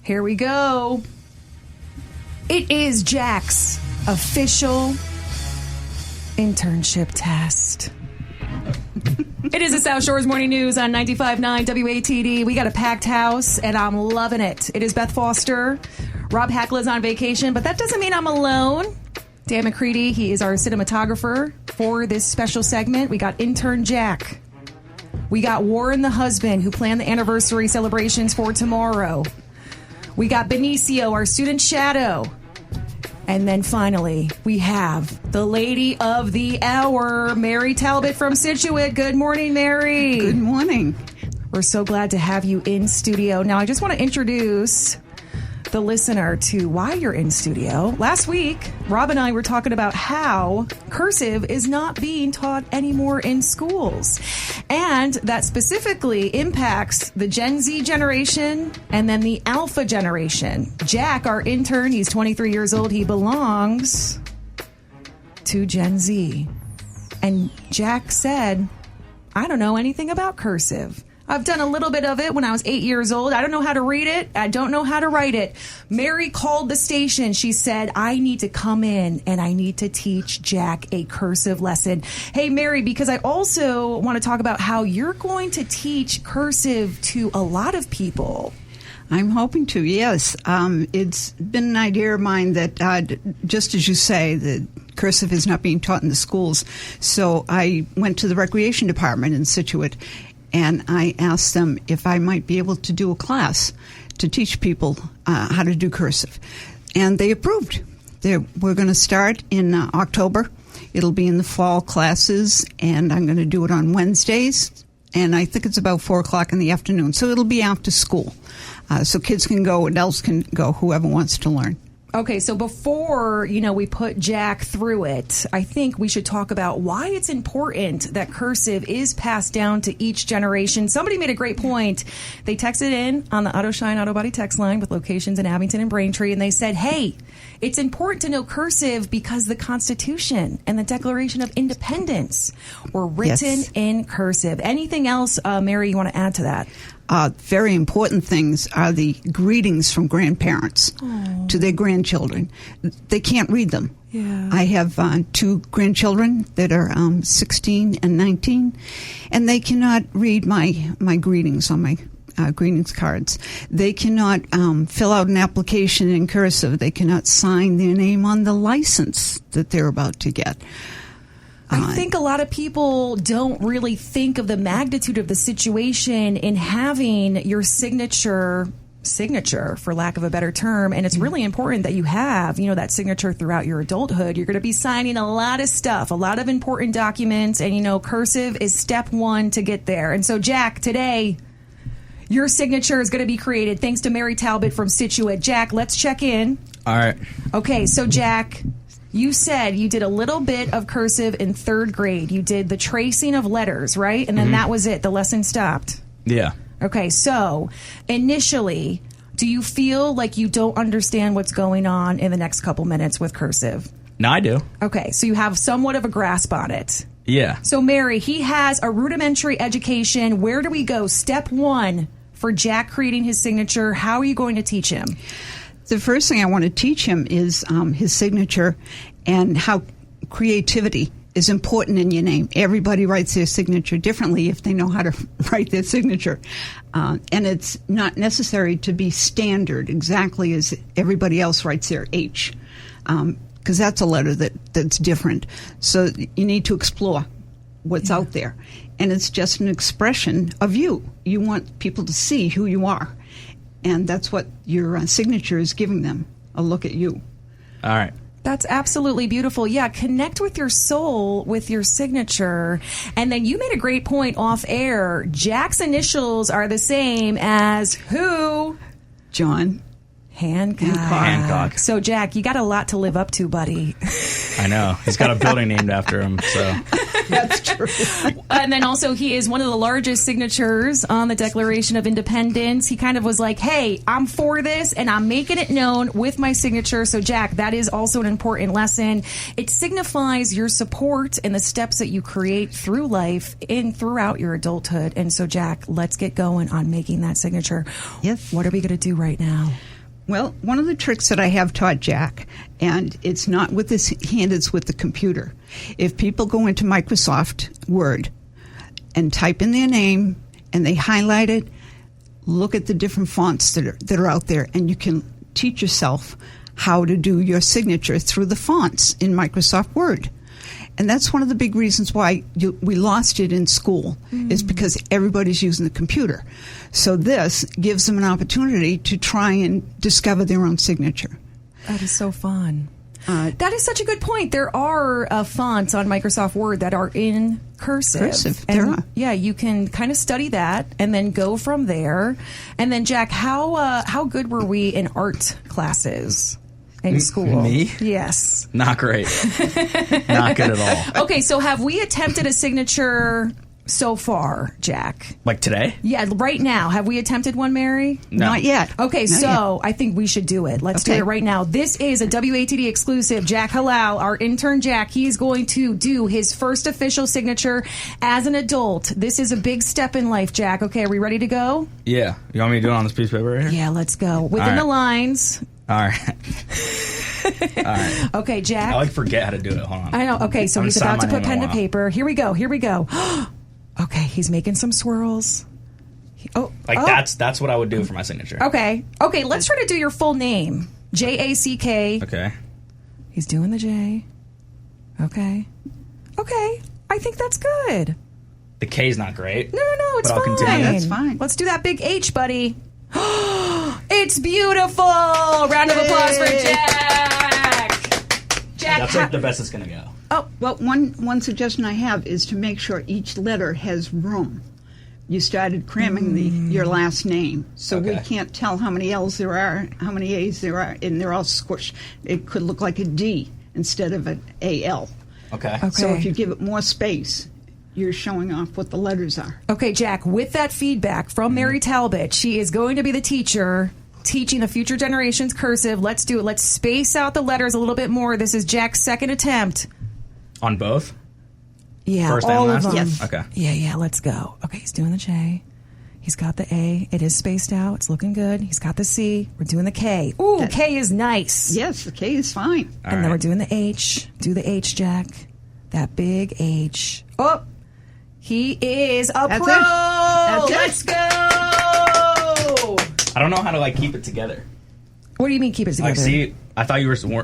Here we go. It is Jack's official internship test. It is the South Shores Morning News on 95.9 WATD. We got a packed house, and I'm loving it. It is Beth Foster. Rob Hackle's on vacation, but that doesn't mean I'm alone. Dan McCready, he is our cinematographer for this special segment. We got Intern Jack. We got Warren the husband, who planned the anniversary celebrations for tomorrow. We got Benicio, our student shadow. And then finally, we have the lady of the hour, Mary Talbot from Scituate. Good morning, Mary. Good morning. We're so glad to have you in studio. Now, I just want to introduce the listener to why you're in studio. Last week, Rob and I were talking about how cursive is not being taught anymore in schools. And that specifically impacts the Gen Z generation and then the Alpha generation. Jack, our intern, he's 23 years old. He belongs to Gen Z. And Jack said, I don't know anything about cursive. I've done a little bit of it when I was 8 years old. I don't know how to read it. I don't know how to write it. Mary called the station. She said, I need to come in and I need to teach Jack a cursive lesson. Hey, Mary, because I also want to talk about how you're going to teach cursive to a lot of people. I'm hoping to, yes. It's been an idea of mine that, just as you say, that cursive is not being taught in the schools. So I went to the recreation department in Scituate, and I asked them if I might be able to do a class to teach people how to do cursive. And they approved. We're going to start in October. It'll be in the fall classes, and I'm going to do it on Wednesdays. And I think it's about 4 o'clock in the afternoon. So it'll be after school. So kids can go, adults can go, whoever wants to learn. Okay, so before, we put Jack through it, I think we should talk about why it's important that cursive is passed down to each generation. Somebody made a great point. They texted in on the AutoShine Auto Body text line with locations in Abington and Braintree, and they said, hey, it's important to know cursive because the Constitution and the Declaration of Independence were written in cursive. Anything else, Mary, you want to add to that? Very important things are the greetings from grandparents to their grandchildren. They can't read them. Yeah. I have 2 grandchildren that are 16 and 19, and they cannot read my greetings on my greetings cards. They cannot fill out an application in cursive. They cannot sign their name on the license that they're about to get. I think a lot of people don't really think of the magnitude of the situation in having your signature, for lack of a better term, and it's really important that you have, that signature throughout your adulthood. You're going to be signing a lot of stuff, a lot of important documents, and, cursive is step 1 to get there. And so, Jack, today, your signature is going to be created thanks to Mary Talbot from Scituate. Jack, let's check in. All right. Okay, so, Jack, you said you did a little bit of cursive in 3rd grade. You did the tracing of letters, right? And then that was it. The lesson stopped. Yeah. Okay, so initially, do you feel like you don't understand what's going on in the next couple minutes with cursive? No, I do. Okay, so you have somewhat of a grasp on it. Yeah. So, Mary, he has a rudimentary education. Where do we go? Step 1 for Jack creating his signature. How are you going to teach him? The first thing I want to teach him is his signature and how creativity is important in your name. Everybody writes their signature differently if they know how to write their signature. And it's not necessary to be standard exactly as everybody else writes their H, because that's a letter that's different. So you need to explore what's out there. And it's just an expression of you. You want people to see who you are. And that's what your signature is giving them, a look at you. All right. That's absolutely beautiful. Yeah, connect with your soul with your signature. And then you made a great point off air. Jack's initials are the same as who? John Hancock. So, Jack, you got a lot to live up to, buddy. I know. He's got a building named after him, so. That's true. And then also, he is one of the largest signatures on the Declaration of Independence. He kind of was like, hey, I'm for this, and I'm making it known with my signature. So, Jack, that is also an important lesson. It signifies your support and the steps that you create through life and throughout your adulthood. And so, Jack, let's get going on making that signature. Yes. What are we going to do right now? Well, one of the tricks that I have taught Jack, and it's not with his hand, it's with the computer. If people go into Microsoft Word and type in their name and they highlight it, look at the different fonts that are out there, and you can teach yourself how to do your signature through the fonts in Microsoft Word. And that's one of the big reasons why we lost it in school, is because everybody's using the computer. So this gives them an opportunity to try and discover their own signature. That is so fun. That is such a good point. There are fonts on Microsoft Word that are in cursive. Cursive, and, there are. Yeah, you can kind of study that and then go from there. And then, Jack, how good were we in art classes in school? Me? Yes. Not great. Not good at all. Okay, so have we attempted a signature so far, Jack? Like today? Yeah, right now. Have we attempted one, Mary? No. Not yet. Okay, Not so I think we should do it. Let's do Okay. it right now. This is a WATD exclusive. Jack Hallal, our intern Jack, he's going to do his first official signature as an adult. This is a big step in life, Jack. Okay, are we ready to go? Yeah. You want me to do it on this piece of paper right here? Yeah, let's go. Within All right. the lines. All right. All right. Okay, Jack. I forget how to do it. Hold on. I know. Okay, so I'm he's gonna about to sign put my name pen to in a while. paper. Here we go. Here we go. Okay, he's making some swirls. That's what I would do for my signature. Okay. Okay, let's try to do your full name. Jack. Okay. He's doing the J. Okay. Okay. I think that's good. The K's not great. No, it's But I'll fine. continue. That's fine. Let's do that big H, buddy. It's beautiful. Round of applause for Jack. Jack. That's like the best it's gonna go. Oh, Well, one suggestion I have is to make sure each letter has room. You started cramming your last name, so we Okay. can't tell how many L's there are, how many A's there are, and they're all squished. It could look like a D instead of an AL. Okay. So Okay. if you give it more space, you're showing off what the letters are. Okay, Jack, with that feedback from Mary Talbot, she is going to be the teacher teaching the future generations cursive. Let's do it. Let's space out the letters a little bit more. This is Jack's second attempt. On both? Yeah, First all and of last? them. Yes. Okay. Yeah, let's go. Okay, he's doing the J. He's got the A. It is spaced out. It's looking good. He's got the C. We're doing the K. Ooh, K is nice. Yes, the K is fine. And then we're doing the H. Do the H, Jack. That big H. Oh, he is a That's pro. it. That's it. Let's go. I don't know how to keep it together. What do you mean keep it together? See, I thought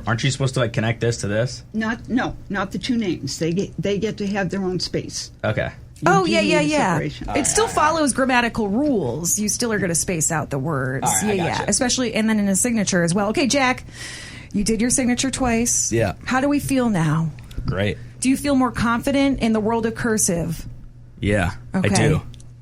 aren't you supposed to connect this to this? Not the two names. They get to have their own space. Okay. Oh, You yeah, do yeah, need a yeah. separation. It still follows grammatical rules. You still are going to space out the words. All right, I yeah. gotcha. Especially, and then in a signature as well. Okay, Jack, you did your signature twice. Yeah. How do we feel now? Great. Do you feel more confident in the world of cursive? Yeah, Okay. I do.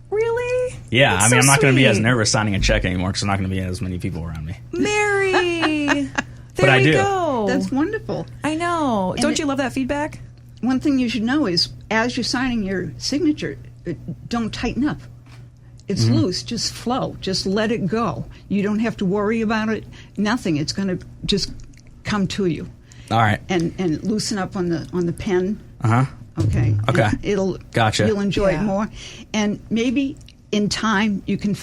Really? Yeah, That's I mean, so I'm not going to be as sweet. nervous signing a check anymore because there's not going to be as many people around me. Mary! There But I we do. go. That's wonderful. I know. Don't it- you love that feedback? One thing you should know is, as you're signing your signature, don't tighten up. It's loose. Just flow. Just let it go. You don't have to worry about it. Nothing. It's going to just come to you. All right. And loosen up on the pen. Uh huh. Okay. Okay. And it'll. Gotcha. You'll enjoy Yeah. it more, and maybe in time you can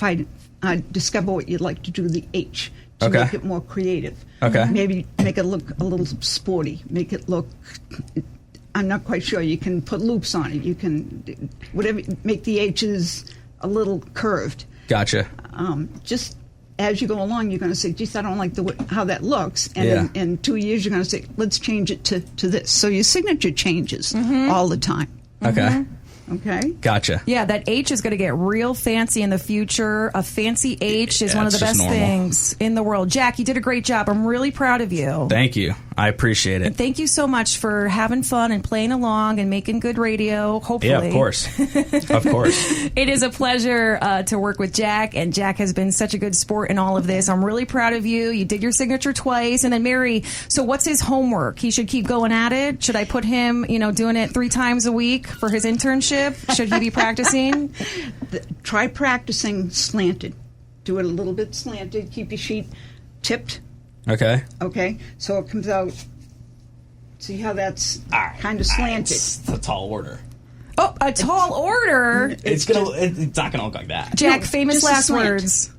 discover what you'd like to do the H to Okay. make it more creative. Okay. Maybe make it look a little sporty. Make it look. I'm not quite sure. You can put loops on it. You can whatever. Make the H's a little curved. Gotcha. Just as you go along, you're going to say, geez, I don't like how that looks. And Yeah. in 2 years, you're going to say, let's change it to this. So your signature changes all the time. Okay. Okay? Gotcha. Yeah, that H is going to get real fancy in the future. A fancy H is Yeah, one of the it's just best normal. things in the world. Jack, you did a great job. I'm really proud of you. Thank you. I appreciate it. Thank you so much for having fun and playing along and making good radio, hopefully. Yeah, of course. Of course. It is a pleasure to work with Jack, and Jack has been such a good sport in all of this. I'm really proud of you. You did your signature twice. And then, Mary, so what's his homework? He should keep going at it? Should I put him, doing it 3 times a week for his internship? Should he be practicing? Try practicing slanted. Do it a little bit slanted. Keep your sheet tipped. Okay. Okay? So it comes out. See how that's kind of slanted. It's a tall order. Oh, a tall order. It's not gonna look like that. Jack, No, famous just a last slant. words.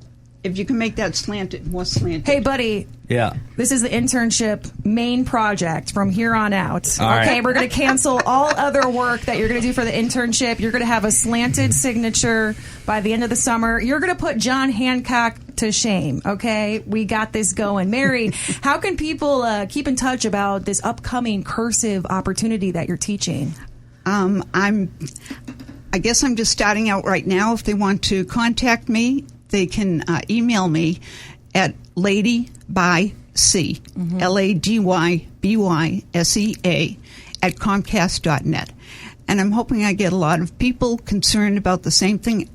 If you can make that slanted, more slanted. Hey, buddy. Yeah. This is the internship main project from here on out. All okay, right. we're going to cancel all other work that you're going to do for the internship. You're going to have a slanted signature by the end of the summer. You're going to put John Hancock to shame, okay? We got this going. Mary, how can people keep in touch about this upcoming cursive opportunity that you're teaching? I guess I'm just starting out right now. If they want to contact me, they can email me at ladybyc, LADYBYSEA, at Comcast.net. And I'm hoping I get a lot of people concerned about the same thing.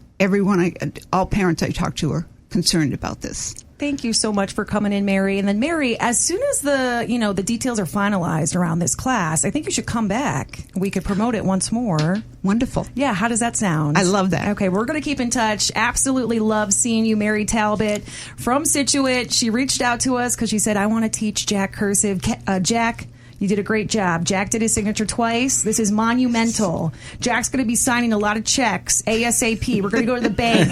All parents I talk to are concerned about this. Thank you so much for coming in, Mary. And then, Mary, as soon as the details are finalized around this class, I think you should come back. We could promote it once more. Wonderful. Yeah, how does that sound? I love that. Okay, we're going to keep in touch. Absolutely love seeing you, Mary Talbot from Scituate. She reached out to us because she said, I want to teach Jack cursive. Jack, you did a great job. Jack did his signature twice. This is monumental. Jack's going to be signing a lot of checks ASAP. We're going to go to the bank.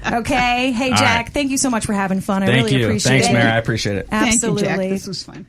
Okay? Hey, Jack, thank you so much for having fun. I really appreciate it. Thanks, Mary. I appreciate it. Absolutely. Thank you, Jack. This was fun.